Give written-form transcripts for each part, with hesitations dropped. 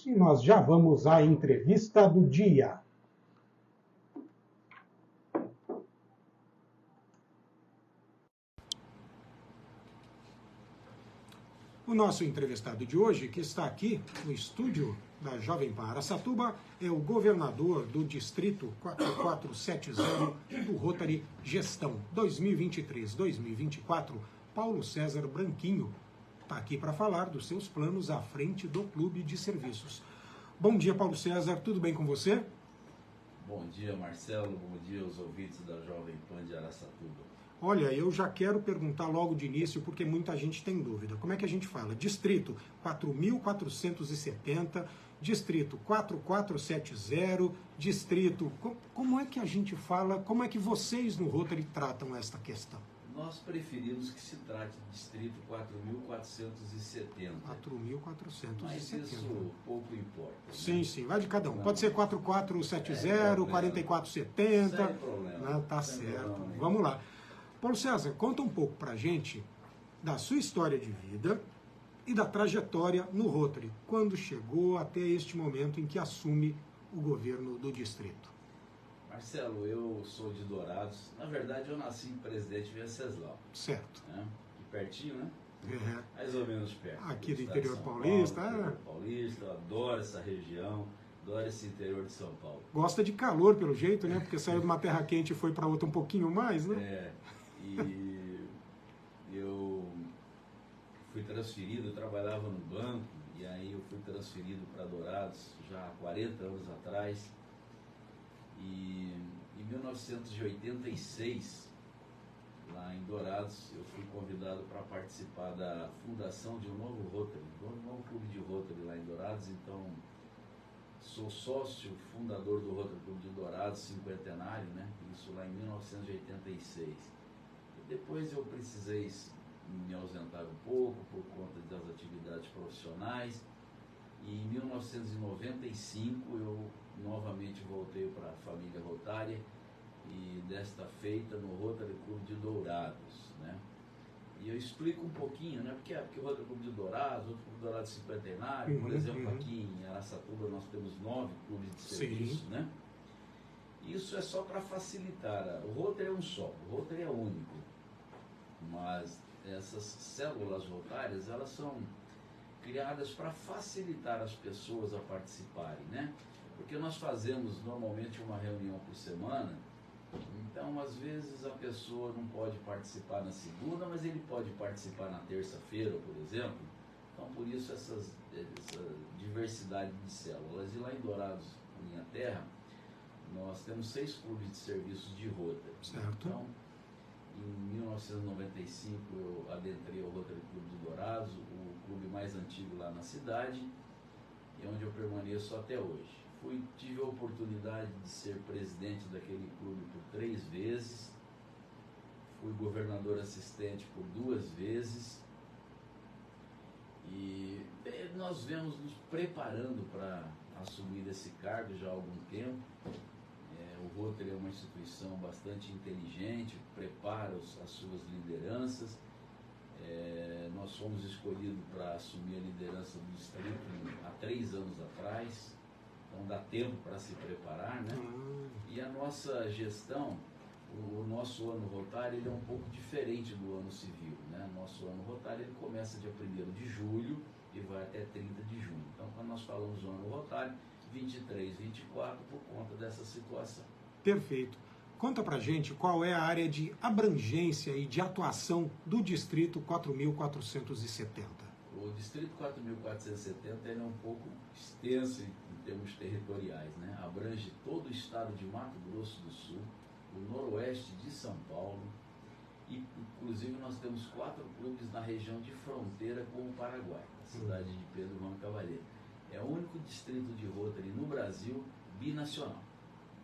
e nós já vamos à entrevista do dia. O nosso entrevistado de hoje, que está aqui no estúdio da Jovem Pan Araçatuba, é o governador do Distrito 4470 do Rotary Gestão 2023-2024, Paulo César Branquinho. Está aqui para falar dos seus planos à frente do Clube de Serviços. Bom dia, Paulo César, tudo bem com você? Bom dia, Marcelo, bom dia aos ouvintes da Jovem Pan de Araçatuba. Olha, eu já quero perguntar logo de início, porque muita gente tem dúvida. Como é que a gente fala? Distrito 4.470, Distrito 4470, Distrito... Como é que a gente fala, como é que vocês no Rotary tratam esta questão? Nós preferimos que se trate de Distrito 4.470. 4.470. Mas isso pouco importa. Sim, né? Sim, vai de cada um. Não. Pode ser 4470, 4470. Sem problema. Tá Sem certo. problema. Vamos lá. Paulo César, conta um pouco pra gente da sua história de vida e da trajetória no Rotary, quando chegou até este momento em que assume o governo do distrito. Marcelo, eu sou de Dourados. Na verdade, eu nasci em Presidente Venceslau. Certo. Né? Aqui pertinho, né? É. Mais ou menos perto. Aqui do estado interior de São paulista. Paulo, interior paulista, eu adoro essa região, adoro esse interior de São Paulo. Gosta de calor, pelo jeito, né? Porque saiu de uma terra quente e foi para outra um pouquinho mais, né? E eu fui transferido, eu trabalhava no banco, e aí eu fui transferido para Dourados já há 40 anos atrás. E em 1986, lá em Dourados, eu fui convidado para participar da fundação de um novo Rotary, um novo clube de Rotary lá em Dourados. Então, sou sócio fundador do Rotary Clube de Dourados, cinquentenário, né? Isso lá em 1986. Depois eu precisei me ausentar um pouco por conta das atividades profissionais, e em 1995 eu novamente voltei para a família rotária, e desta feita no Rotary Clube de Dourados, né? E eu explico um pouquinho, né? Porque o Rotary Clube de Dourados, outro Clube de Dourados cinquentenário, por exemplo, aqui em Araçatuba nós temos 9 clubes de serviço, né? Isso é só para facilitar. O Rotary é um só, o Rotary é único. Mas essas células rotárias, elas são criadas para facilitar as pessoas a participarem, né? Porque nós fazemos normalmente uma reunião por semana, então às vezes a pessoa não pode participar na segunda, mas ele pode participar na terça-feira, por exemplo. Então por isso essa diversidade de células. E lá em Dourados, minha terra, nós temos 6 clubes de serviços de Rotary. Certo. Então, em 1995 eu adentrei o Rotary Clube de Dourados, o clube mais antigo lá na cidade, e onde eu permaneço até hoje. Tive a oportunidade de ser presidente daquele clube por 3 vezes, fui governador assistente por 2 vezes, e nós vemos nos preparando para assumir esse cargo já há algum tempo. O Rotary é uma instituição bastante inteligente, prepara as suas lideranças. Nós fomos escolhidos para assumir a liderança do distrito há 3 anos atrás, então dá tempo para se preparar, né? E a nossa gestão, o nosso ano rotário, ele é um pouco diferente do ano civil, né? Nosso ano rotário ele começa dia 1º de julho e vai até 30 de junho. Então, quando nós falamos do ano rotário, 23, 24, por conta dessa situação. Perfeito. Conta pra gente qual é a área de abrangência e de atuação do Distrito 4.470. O Distrito 4.470 ele é um pouco extenso em termos territoriais, né? Abrange todo o estado de Mato Grosso do Sul, o noroeste de São Paulo, e inclusive nós temos 4 clubes na região de fronteira com o Paraguai, a cidade de Pedro Juan Cavaleiro. É o único distrito de Rotary no Brasil binacional.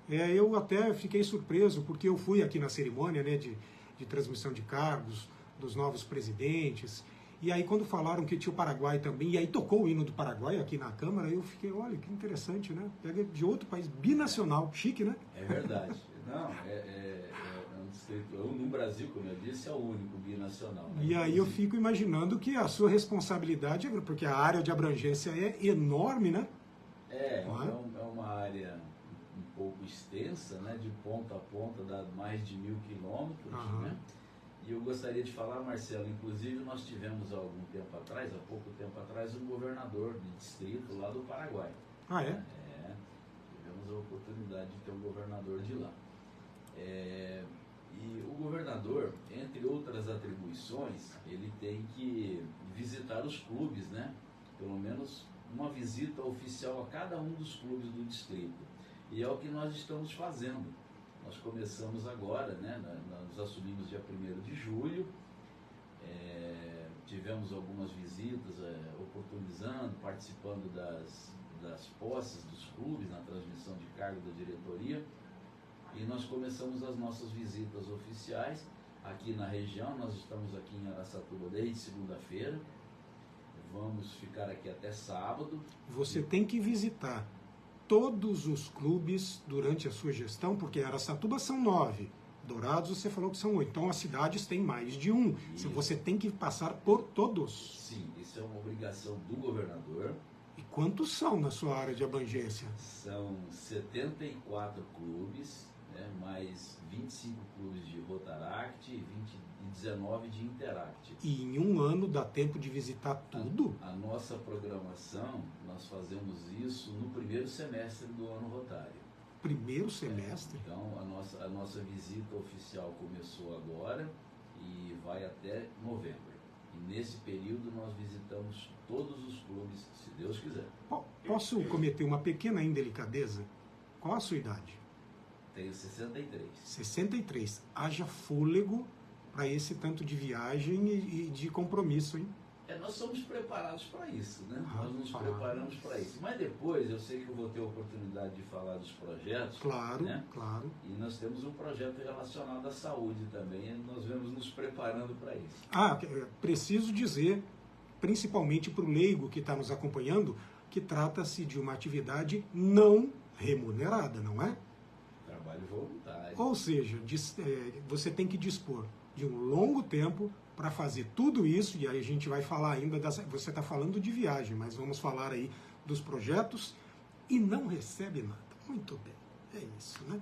Eu até fiquei surpreso, porque eu fui aqui na cerimônia, né, de transmissão de cargos dos novos presidentes, e aí quando falaram que tinha o Paraguai também, e aí tocou o hino do Paraguai aqui na Câmara, eu fiquei, olha, que interessante, né? Pega de outro país, binacional, chique, né? É verdade. Não, é um distrito, no Brasil, como eu disse, é o único binacional. Né? E aí eu fico imaginando que a sua responsabilidade, porque a área de abrangência é enorme, né? É uma área um pouco extensa, né, de ponta a ponta, dá mais de 1.000 quilômetros, né? E eu gostaria de falar, Marcelo, inclusive nós tivemos há pouco tempo atrás, um governador de distrito lá do Paraguai. Ah, é? Tivemos a oportunidade de ter um governador de lá. E o governador, entre outras atribuições, ele tem que visitar os clubes, né? Pelo menos uma visita oficial a cada um dos clubes do distrito. E é o que nós estamos fazendo. Nós começamos agora, né? Nós assumimos dia 1º de julho, tivemos algumas visitas, oportunizando, participando das posses dos clubes, na transmissão de cargo da diretoria. E nós começamos as nossas visitas oficiais aqui na região. Nós estamos aqui em Araçatuba desde segunda-feira. Vamos ficar aqui até sábado. Você tem que visitar todos os clubes durante a sua gestão, porque em Araçatuba são 9. Dourados você falou que são 8. Então as cidades têm mais de um. Isso. Você tem que passar por todos. Sim, isso é uma obrigação do governador. E quantos são na sua área de abrangência? São 74 clubes, né, mais 25 clubes de Rotaract e 19 de Interact. E em um ano dá tempo de visitar tudo? A nossa programação, nós fazemos isso no primeiro semestre do ano rotário. Primeiro semestre? Então, a nossa visita oficial começou agora e vai até novembro. E nesse período nós visitamos todos os clubes, se Deus quiser. Posso cometer uma pequena indelicadeza? Qual a sua idade? Tenho 63. 63. Haja fôlego para esse tanto de viagem e de compromisso, hein? Nós somos preparados para isso, né? Nós nos preparamos para isso. Mas depois, eu sei que eu vou ter a oportunidade de falar dos projetos. Claro, né? claro. E nós temos um projeto relacionado à saúde também, e nós vamos nos preparando para isso. Preciso dizer, principalmente para o leigo que está nos acompanhando, que trata-se de uma atividade não remunerada, não é? Trabalho voluntário. Ou seja, você tem que dispor de um longo tempo para fazer tudo isso, e aí a gente vai falar ainda você está falando de viagem, mas vamos falar aí dos projetos, e não recebe nada. Muito bem, é isso, né?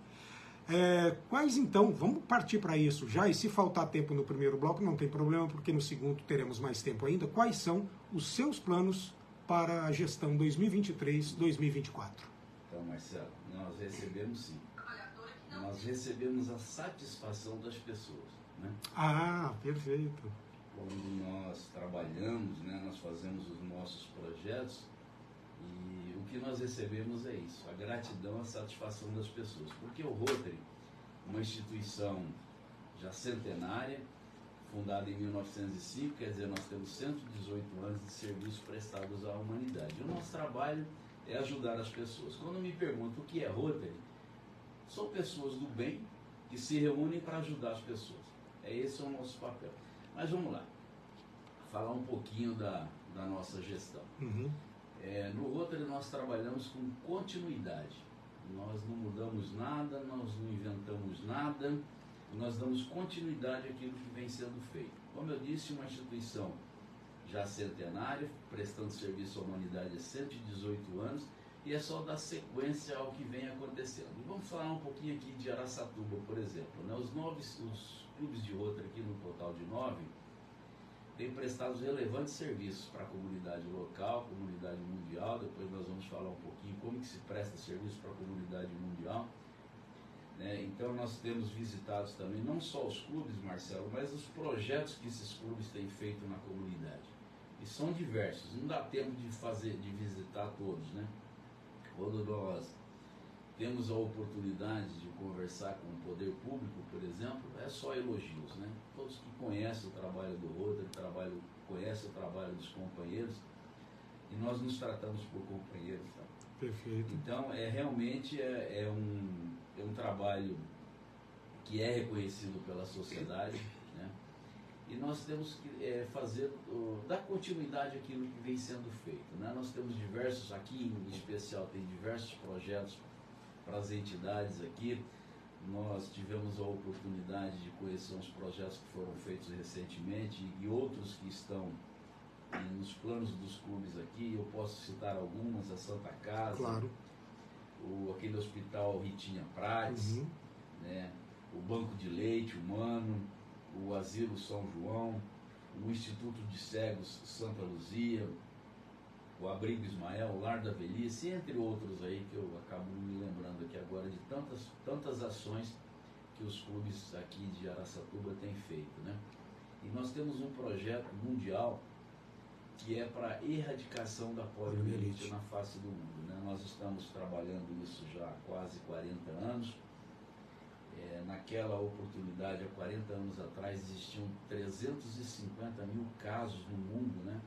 Quais então, vamos partir para isso já, e se faltar tempo no primeiro bloco, não tem problema, porque no segundo teremos mais tempo ainda. Quais são os seus planos para a gestão 2023-2024? Então, Marcelo, nós recebemos sim. Nós recebemos a satisfação das pessoas. Né? Perfeito. Quando nós trabalhamos, né, nós fazemos os nossos projetos e o que nós recebemos é isso, a gratidão, a satisfação das pessoas. Porque o Rotary, uma instituição já centenária, fundada em 1905, quer dizer, nós temos 118 anos de serviços prestados à humanidade. O nosso trabalho é ajudar as pessoas. Quando me perguntam o que é Rotary, são pessoas do bem que se reúnem para ajudar as pessoas. Esse é o nosso papel. Mas vamos lá, falar um pouquinho da nossa gestão. Uhum. No Rotary nós trabalhamos com continuidade. Nós não mudamos nada, nós não inventamos nada, nós damos continuidade àquilo que vem sendo feito. Como eu disse, uma instituição já centenária, prestando serviço à humanidade há 118 anos, e é só dar sequência ao que vem acontecendo. E vamos falar um pouquinho aqui de Araçatuba, por exemplo. Né? Os clubes de Rotary aqui, no total de 9, têm prestado relevantes serviços para a comunidade local, comunidade mundial. Depois nós vamos falar um pouquinho como que se presta serviço para a comunidade mundial. Né? Então nós temos visitado também não só os clubes, Marcelo, mas os projetos que esses clubes têm feito na comunidade. E são diversos, não dá tempo de visitar todos, né? Quando nós temos a oportunidade de conversar com o poder público, por exemplo, é só elogios, né? Todos que conhecem o trabalho do Rotary, conhecem o trabalho dos companheiros, e nós nos tratamos por companheiros. Tá? Perfeito. Então, realmente um trabalho que é reconhecido pela sociedade, né? E nós temos que dar continuidade àquilo que vem sendo feito. Né? Nós temos diversos, aqui em especial, tem diversos projetos para as entidades aqui. Nós tivemos a oportunidade de conhecer uns projetos que foram feitos recentemente e outros que estão E nos planos dos clubes aqui, eu posso citar algumas, a Santa Casa, claro. Aquele hospital Ritinha Prates, né? O Banco de Leite Humano, o Asilo São João, o Instituto de Cegos Santa Luzia, o Abrigo Ismael, o Lar da Velhice, entre outros aí que eu acabo me lembrando aqui agora de tantas ações que os clubes aqui de Araçatuba têm feito, né? E nós temos um projeto mundial que é para a erradicação da poliomielite na face do mundo, né? Nós estamos trabalhando isso já há quase 40 anos. Naquela oportunidade, há 40 anos atrás, existiam 350 mil casos no mundo, né,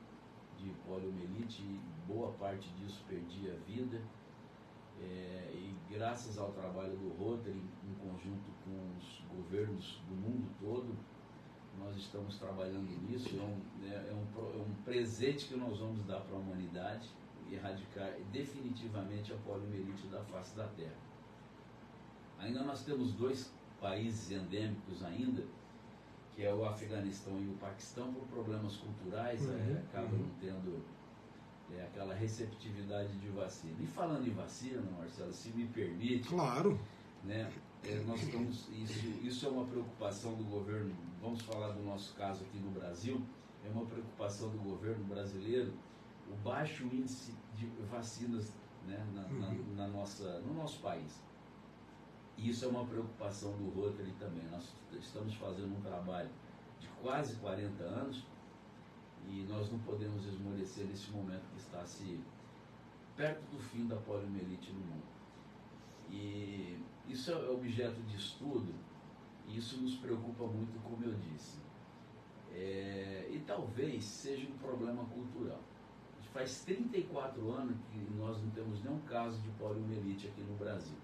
de poliomielite, e boa parte disso perdia a vida. E graças ao trabalho do Rotary, em conjunto com os governos do mundo todo, nós estamos trabalhando nisso. É um presente que nós vamos dar para a humanidade, erradicar definitivamente a poliomielite da face da Terra. Ainda nós temos 2 países endêmicos ainda, que é o Afeganistão e o Paquistão, por problemas culturais, acabam não tendo aquela receptividade de vacina. E falando em vacina, Marcelo, se me permite, claro, né, nós estamos, isso é uma preocupação do governo. Vamos falar do nosso caso aqui no Brasil, é uma preocupação do governo brasileiro, o baixo índice de vacinas, né, no nosso país. E isso é uma preocupação do Rotary também. Nós estamos fazendo um trabalho de quase 40 anos e nós não podemos esmorecer nesse momento que está perto do fim da poliomielite no mundo. E isso é objeto de estudo e isso nos preocupa muito, como eu disse. E talvez seja um problema cultural. Faz 34 anos que nós não temos nenhum caso de poliomielite aqui no Brasil.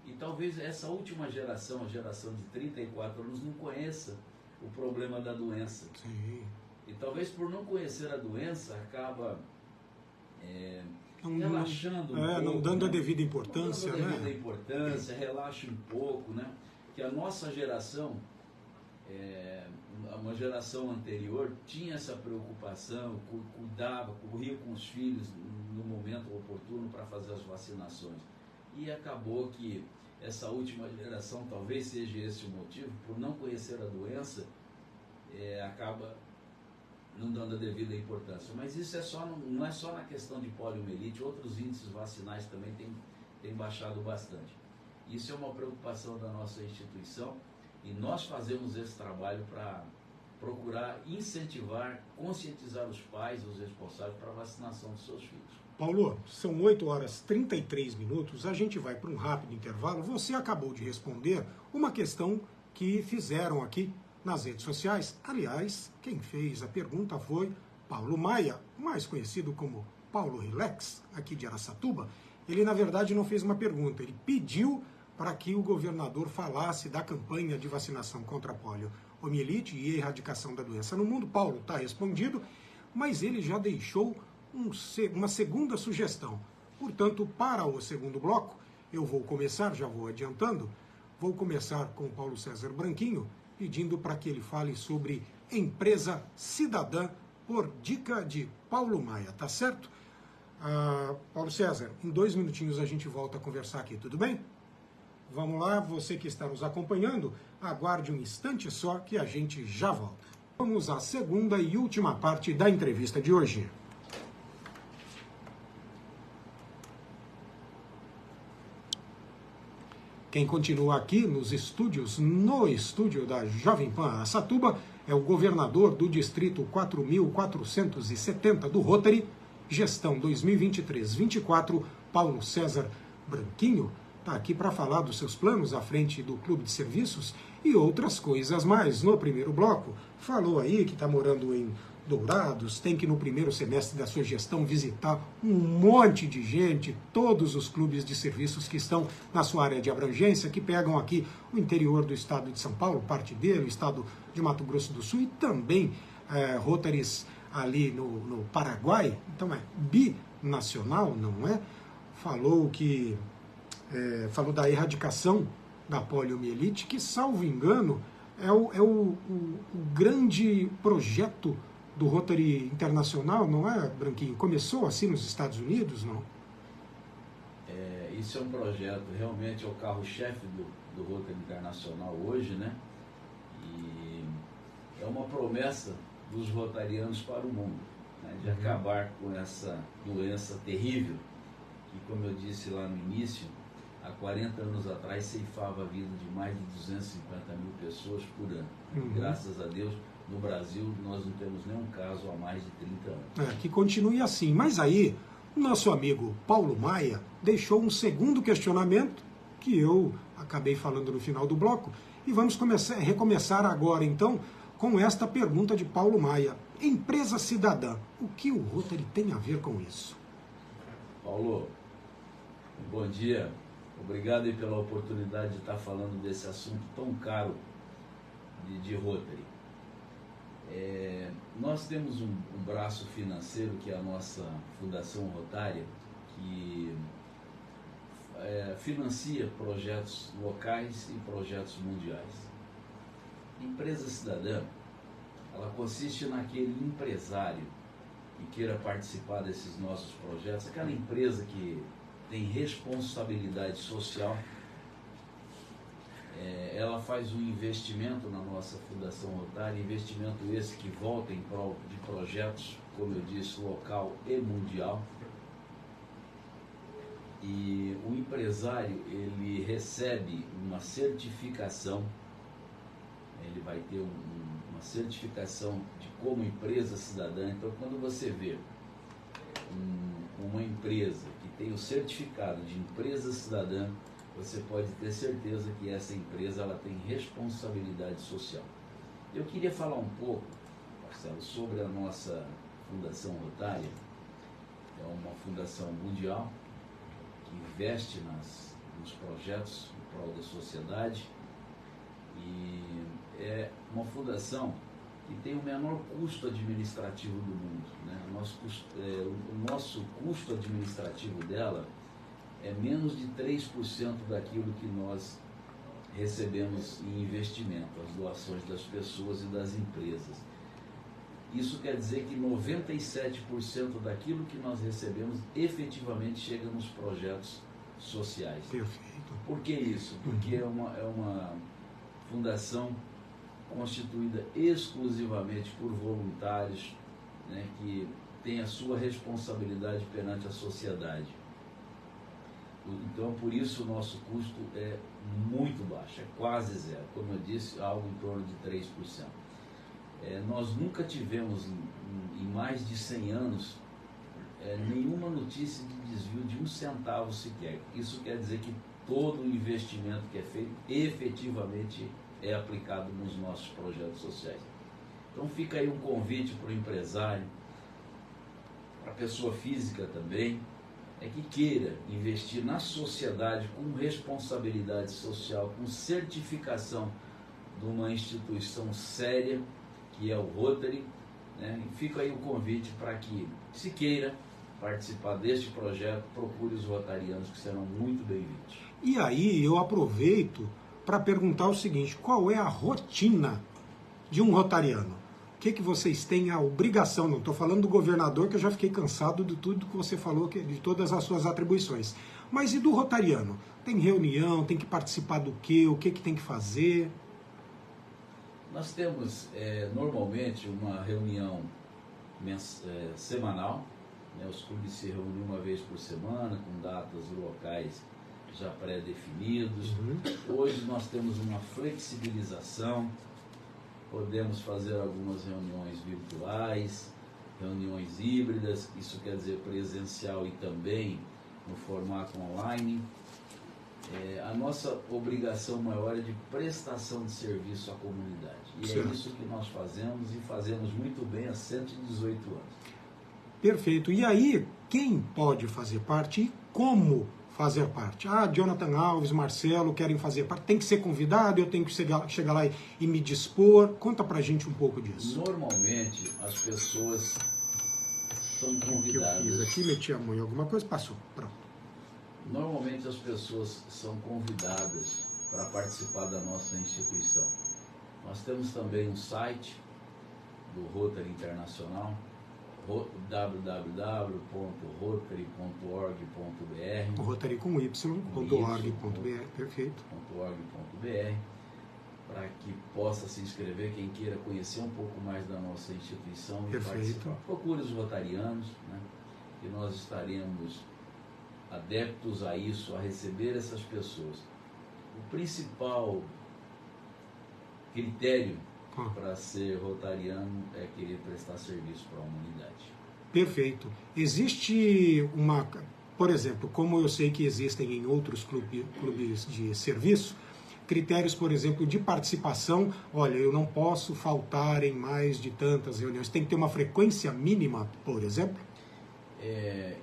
E talvez essa última geração, a geração de 34 anos, não conheça o problema da doença. Sim. E talvez por não conhecer a doença, acaba relaxando um pouco. Não dando a devida importância. Não dando a devida importância, relaxa um pouco, né? Que a nossa geração, uma geração anterior, tinha essa preocupação, cuidava, corria com os filhos no momento oportuno para fazer as vacinações. E acabou que essa última geração, talvez seja esse o motivo, por não conhecer a doença, acaba não dando a devida importância. Mas isso não é só na questão de poliomielite, outros índices vacinais também têm baixado bastante. Isso é uma preocupação da nossa instituição e nós fazemos esse trabalho para procurar incentivar, conscientizar os pais, os responsáveis para a vacinação dos seus filhos. Paulo, são 8h33, a gente vai para um rápido intervalo. Você acabou de responder uma questão que fizeram aqui nas redes sociais. Aliás, quem fez a pergunta foi Paulo Maia, mais conhecido como Paulo Relax, aqui de Araçatuba. Ele, na verdade, não fez uma pergunta, ele pediu para que o governador falasse da campanha de vacinação contra a poliomielite e erradicação da doença no mundo. Paulo, está respondido, mas ele já deixou uma segunda sugestão. Portanto, para o segundo bloco, eu vou começar, já vou adiantando, vou começar com o Paulo César Branquinho, pedindo para que ele fale sobre empresa cidadã, por dica de Paulo Maia, tá certo? Paulo César, em 2 minutinhos a gente volta a conversar aqui, tudo bem? Vamos lá, você que está nos acompanhando, aguarde um instante só que a gente já volta. Vamos à segunda e última parte da entrevista de hoje. Quem continua aqui nos estúdios, no estúdio da Jovem Pan Araçatuba, é o governador do distrito 4.470 do Rotary, gestão 2023-24, Paulo César Branquinho, está aqui para falar dos seus planos à frente do Clube de Serviços e outras coisas mais. No primeiro bloco, falou aí que está morando em Dourados, tem que no primeiro semestre da sua gestão visitar um monte de gente, todos os clubes de serviços que estão na sua área de abrangência, que pegam aqui o interior do estado de São Paulo, parte dele, o estado de Mato Grosso do Sul e também Rotaries ali no Paraguai. Então é binacional, não é? Falou da erradicação da poliomielite, que, salvo engano, é o grande projeto do Rotary Internacional, não é, Branquinho? Começou assim nos Estados Unidos, não? Isso é um projeto, realmente é o carro-chefe do Rotary Internacional hoje, né? E é uma promessa dos rotarianos para o mundo, né? De acabar com essa doença terrível, que, como eu disse lá no início, há 40 anos atrás ceifava a vida de mais de 250 mil pessoas por ano. Graças a Deus, no Brasil, nós não temos nenhum caso há mais de 30 anos. Que continue assim. Mas aí, o nosso amigo Paulo Maia deixou um segundo questionamento, que eu acabei falando no final do bloco, e vamos recomeçar agora, então, com esta pergunta de Paulo Maia. Empresa cidadã, o que o Rotary tem a ver com isso? Paulo, bom dia. Obrigado aí pela oportunidade de estar falando desse assunto tão caro de Rotary. Nós temos um braço financeiro, que é a nossa Fundação Rotária, que financia projetos locais e projetos mundiais. Empresa cidadã, ela consiste naquele empresário que queira participar desses nossos projetos, aquela empresa que tem responsabilidade social. Ela faz um investimento na nossa Fundação Rotária, investimento esse que volta em prol de projetos, como eu disse, local e mundial. E o empresário, ele recebe uma certificação, ele vai ter uma certificação de como empresa cidadã. Então, quando você vê uma empresa que tem o certificado de empresa cidadã, você pode ter certeza que essa empresa ela tem responsabilidade social. Eu queria falar um pouco, Marcelo, sobre a nossa Fundação Rotária. É uma fundação mundial que investe nos projetos em prol da sociedade, e é uma fundação que tem o menor custo administrativo do mundo, né? O nosso custo administrativo dela é menos de 3% daquilo que nós recebemos em investimento, as doações das pessoas e das empresas. Isso quer dizer que 97% daquilo que nós recebemos efetivamente chega nos projetos sociais. Perfeito. Por que isso? Porque é uma fundação constituída exclusivamente por voluntários, né, que têm a sua responsabilidade perante a sociedade. Então, por isso, o nosso custo é muito baixo, é quase zero. Como eu disse, algo em torno de 3%. Nós nunca tivemos, em mais de 100 anos, nenhuma notícia de desvio de um centavo sequer. Isso quer dizer que todo o investimento que é feito, efetivamente, é aplicado nos nossos projetos sociais. Então, fica aí um convite para o empresário, para a pessoa física também, que queira investir na sociedade com responsabilidade social, com certificação de uma instituição séria, que é o Rotary, né? E fica aí o convite para que, se queira participar deste projeto, procure os rotarianos, que serão muito bem-vindos. E aí eu aproveito para perguntar o seguinte: qual é a rotina de um rotariano? O que vocês têm a obrigação? Não estou falando do governador, que eu já fiquei cansado de tudo que você falou, de todas as suas atribuições. Mas e do rotariano? Tem reunião, tem que participar do quê? O que tem que fazer? Nós temos normalmente uma reunião semanal, né? Os clubes se reúnem uma vez por semana, com datas e locais já pré-definidos. Hoje nós temos uma flexibilização. Podemos fazer algumas reuniões virtuais, reuniões híbridas, isso quer dizer presencial e também no formato online. A nossa obrigação maior é de prestação de serviço à comunidade. E certo. É isso que nós fazemos, e fazemos muito bem há 118 anos. Perfeito. E aí, quem pode fazer parte e como fazer parte? Jonathan Alves, Marcelo querem fazer parte. Tem que ser convidado, eu tenho que chegar lá e me dispor. Conta pra gente um pouco disso. Normalmente, as pessoas são convidadas. O que eu fiz aqui, meti a mão em alguma coisa, passou. Pronto. Normalmente, as pessoas são convidadas para participar da nossa instituição. Nós temos também um site do Rotary Internacional, www.rotary.org.br, Rotary com y.org.br, perfeito. .org.br, para que possa se inscrever quem queira conhecer um pouco mais da nossa instituição e participar. Procure os rotarianos, né? E nós estaremos adeptos a isso, a receber essas pessoas. O principal critério para ser rotariano é querer prestar serviço para a humanidade. Perfeito. Existe uma, por exemplo, como eu sei que existem em outros clubes de serviço, critérios, por exemplo, de participação. Olha, eu não posso faltar em mais de tantas reuniões. Tem que ter uma frequência mínima, por exemplo?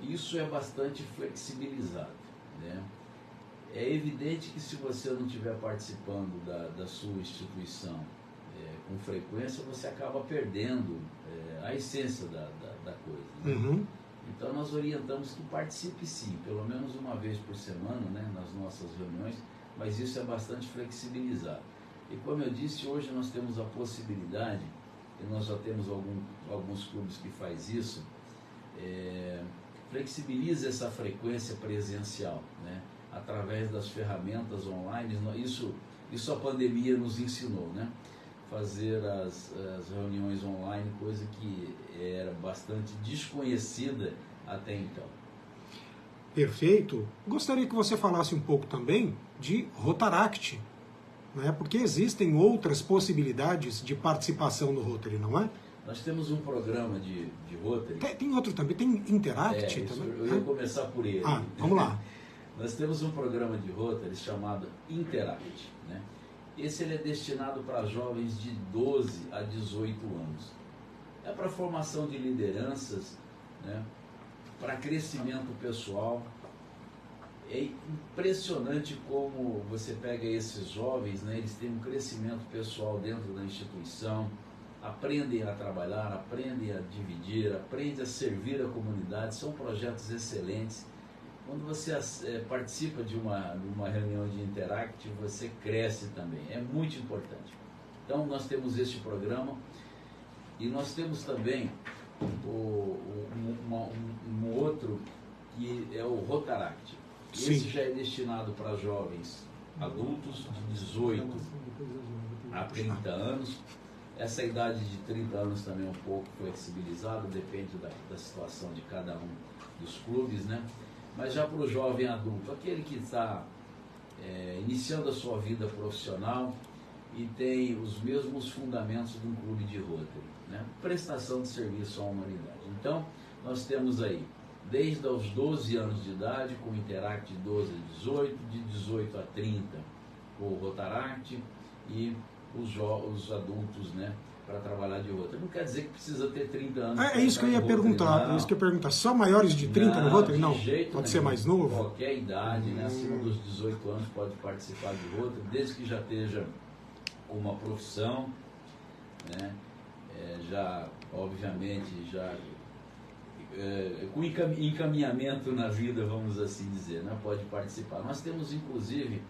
Isso é bastante flexibilizado, né? É evidente que se você não estiver participando da sua instituição com frequência, você acaba perdendo a essência da coisa, né? Uhum. Então nós orientamos que participe sim, pelo menos uma vez por semana, né, nas nossas reuniões, mas isso é bastante flexibilizado. E como eu disse, hoje nós temos a possibilidade, e nós já temos alguns clubes que faz isso, flexibiliza essa frequência presencial, né, através das ferramentas online. Isso a pandemia nos ensinou, né? Fazer as reuniões online, coisa que era bastante desconhecida até então. Perfeito. Gostaria que você falasse um pouco também de Rotaract, né? Porque existem outras possibilidades de participação no Rotary, não é? Nós temos um programa de Rotary. Tem outro também, tem Interact também. Eu ia começar por ele. Vamos lá. Nós temos um programa de Rotary chamado Interact, né? Esse ele é destinado para jovens de 12 a 18 anos. É para formação de lideranças, né? Para crescimento pessoal. É impressionante como você pega esses jovens, né? Eles têm um crescimento pessoal dentro da instituição, aprendem a trabalhar, aprendem a dividir, aprendem a servir a comunidade. São projetos excelentes. Quando você participa de uma reunião de Interact, você cresce também. É muito importante. Então, nós temos este programa e nós temos também um outro que é o Rotaract. Esse já é destinado para jovens adultos de 18 a 30 anos. Essa idade de 30 anos também é um pouco flexibilizada, depende da situação de cada um dos clubes, né? Mas já para o jovem adulto, aquele que está iniciando a sua vida profissional e tem os mesmos fundamentos de um clube de Rotary, né? Prestação de serviço à humanidade. Então, nós temos aí, desde os 12 anos de idade, com o Interact de 12 a 18, de 18 a 30, com o Rotaract e os adultos, né, para trabalhar de Rotary. Não quer dizer que precisa ter 30 anos. É isso que eu ia perguntar. É isso que eu ia perguntar. Só maiores de 30 no Rotary? Não. Pode ser mais novo? Qualquer idade, né, acima dos 18 anos pode participar de Rotary, desde que já esteja com uma profissão, né, já, obviamente, já com encaminhamento na vida, vamos assim dizer, né, pode participar. Nós temos, inclusive,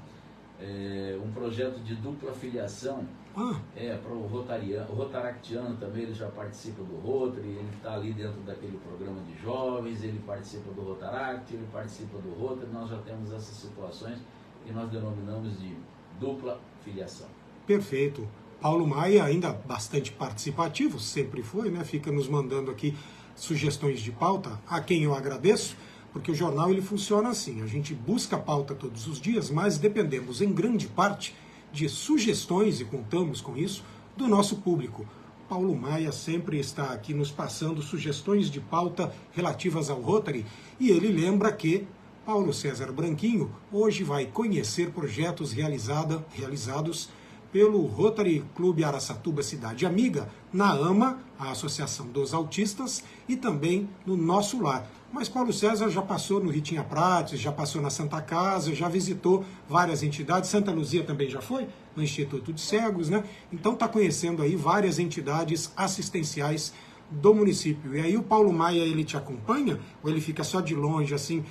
um projeto de dupla filiação para o Rotariano. O Rotaractiano também, ele já participa do Rotary, ele está ali dentro daquele programa de jovens, ele participa do Rotaract, ele participa do Rotary. Nós já temos essas situações e nós denominamos de dupla filiação. Perfeito. Paulo Maia, ainda bastante participativo, sempre foi, né? Fica nos mandando aqui sugestões de pauta, a quem eu agradeço, porque o jornal ele funciona assim, a gente busca pauta todos os dias, mas dependemos em grande parte de sugestões, e contamos com isso, do nosso público. Paulo Maia sempre está aqui nos passando sugestões de pauta relativas ao Rotary, e ele lembra que Paulo César Branquinho hoje vai conhecer projetos realizados pelo Rotary Clube Araçatuba Cidade Amiga, na AMA, a Associação dos Autistas, e também no Nosso Lar. Mas Paulo César já passou no Ritinha Prates, já passou na Santa Casa, já visitou várias entidades. Santa Luzia também já foi, no Instituto de Cegos, né? Então está conhecendo aí várias entidades assistenciais do município. E aí o Paulo Maia, ele te acompanha? Ou ele fica só de longe, assim,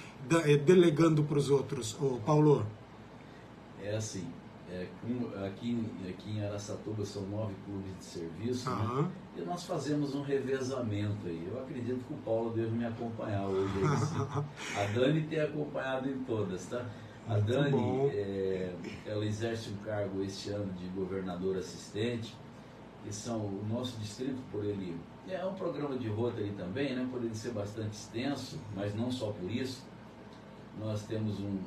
delegando para os outros? Ô, Paulo? É assim, Aqui em Araçatuba são 9 clubes de serviço, né? E nós fazemos um revezamento aí. Eu acredito que o Paulo deve me acompanhar hoje. A Dani tem acompanhado em todas, tá? A Dani, ela exerce um cargo este ano de governador assistente, que são o nosso distrito, por ele... É um programa de Rotary também, né? Por ele ser bastante extenso, mas não só por isso. Nós temos um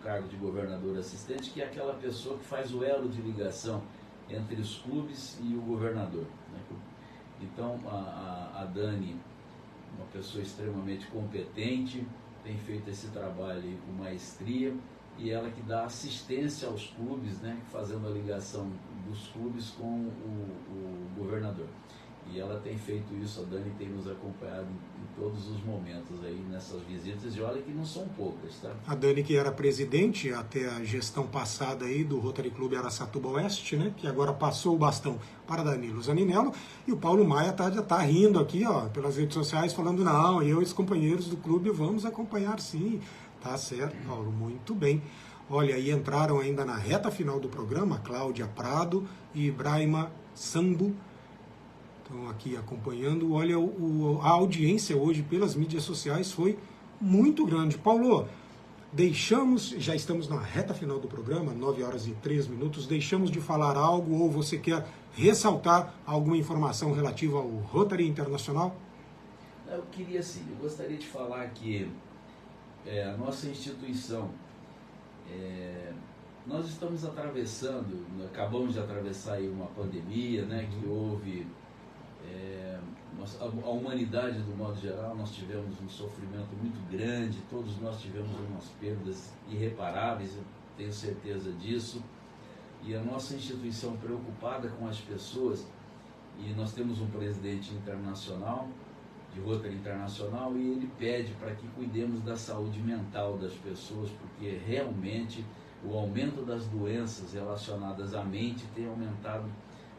cargo de governador assistente, que é aquela pessoa que faz o elo de ligação entre os clubes e o governador, né? Então, a Dani, uma pessoa extremamente competente, tem feito esse trabalho aí com maestria, e ela que dá assistência aos clubes, né? Fazendo a ligação dos clubes com o governador. E ela tem feito isso, a Dani tem nos acompanhado em todos os momentos aí nessas visitas, e olha que não são poucas, tá? A Dani, que era presidente até a gestão passada aí do Rotary Clube Araçatuba Oeste, né? Que agora passou o bastão para Danilo Zaninello, e o Paulo Maia já tá rindo aqui, ó, pelas redes sociais, falando, não, eu e os companheiros do clube vamos acompanhar sim. Tá certo, Paulo, muito bem. Olha, aí entraram ainda na reta final do programa, Cláudia Prado e Ibrahima Sambo, estão aqui acompanhando. Olha, a audiência hoje pelas mídias sociais foi muito grande. Paulo, já estamos na reta final do programa, 9h03, deixamos de falar algo ou você quer ressaltar alguma informação relativa ao Rotary Internacional? Eu queria sim, eu gostaria de falar que a nossa instituição, nós estamos atravessando, acabamos de atravessar aí uma pandemia, né, que houve... a humanidade, do modo geral, nós tivemos um sofrimento muito grande, todos nós tivemos umas perdas irreparáveis, eu tenho certeza disso, e a nossa instituição preocupada com as pessoas, e nós temos um presidente internacional, de Rotary Internacional, e ele pede para que cuidemos da saúde mental das pessoas, porque realmente o aumento das doenças relacionadas à mente tem aumentado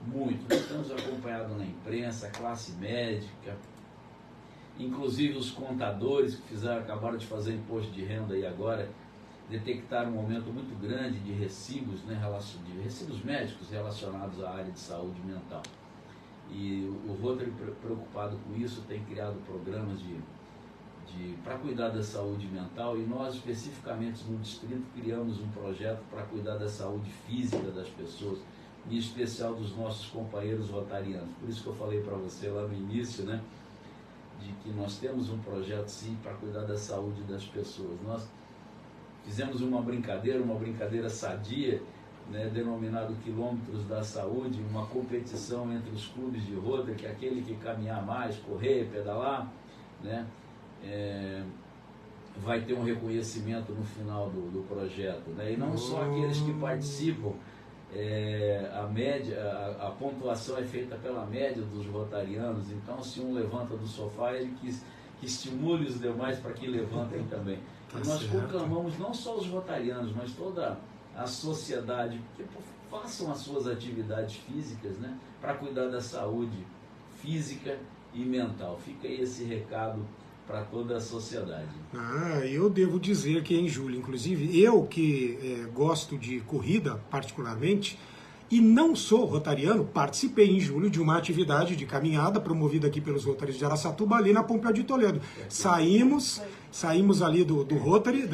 muito. Nós estamos acompanhados na imprensa, a classe médica, inclusive os contadores que acabaram de fazer imposto de renda e agora detectaram um aumento muito grande de recibos, né, de recibos médicos relacionados à área de saúde mental. E o Rotary, preocupado com isso, tem criado programas para cuidar da saúde mental, e nós especificamente no distrito criamos um projeto para cuidar da saúde física das pessoas, em especial dos nossos companheiros rotarianos. Por isso que eu falei para você lá no início, né, de que nós temos um projeto sim para cuidar da saúde das pessoas. Nós fizemos uma brincadeira sadia, né, denominado Quilômetros da Saúde, uma competição entre os clubes de Rotary, que é aquele que caminhar mais, correr, pedalar, né, vai ter um reconhecimento no final do projeto, né, e não só aqueles que participam. A pontuação é feita pela média dos rotarianos, então se um levanta do sofá, ele que estimule os demais para que levantem também. E nós proclamamos não só os rotarianos, mas toda a sociedade, que façam as suas atividades físicas, né, para cuidar da saúde física e mental. Fica aí esse recado para toda a sociedade. Eu devo dizer que em julho, inclusive, eu que gosto de corrida particularmente, e não sou rotariano, participei em julho de uma atividade de caminhada promovida aqui pelos Rotaries de Araçatuba, ali na Pompeu de Toledo. Saímos ali do Rotary,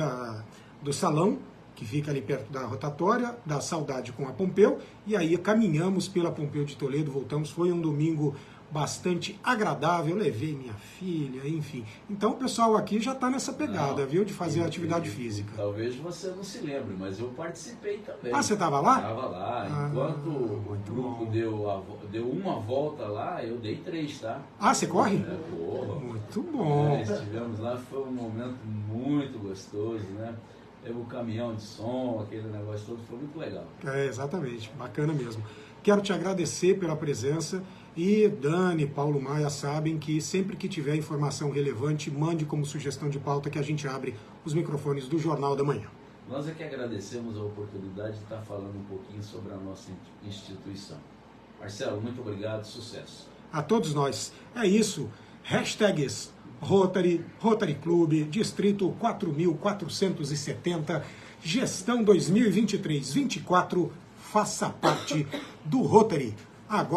do salão, que fica ali perto da rotatória, da Saudade com a Pompeu, e aí caminhamos pela Pompeu de Toledo, voltamos, foi um domingo bastante agradável, levei minha filha, enfim. Então o pessoal aqui já está nessa pegada, viu, de fazer atividade física. Talvez você não se lembre, mas eu participei também. Você estava lá? Estava lá. Enquanto o grupo deu uma volta lá, eu dei 3, tá? Você corre? Porra. Muito bom. Estivemos lá, foi um momento muito gostoso, né? Teve o caminhão de som, aquele negócio todo, foi muito legal. Exatamente, bacana mesmo. Quero te agradecer pela presença. E Dani, Paulo Maia sabem que sempre que tiver informação relevante, mande como sugestão de pauta que a gente abre os microfones do Jornal da Manhã. Nós é que agradecemos a oportunidade de estar falando um pouquinho sobre a nossa instituição. Marcelo, muito obrigado, sucesso. A todos nós. É isso. Hashtags Rotary, Rotary Clube, Distrito 4.470. Gestão 2023-24, faça parte do Rotary. Agora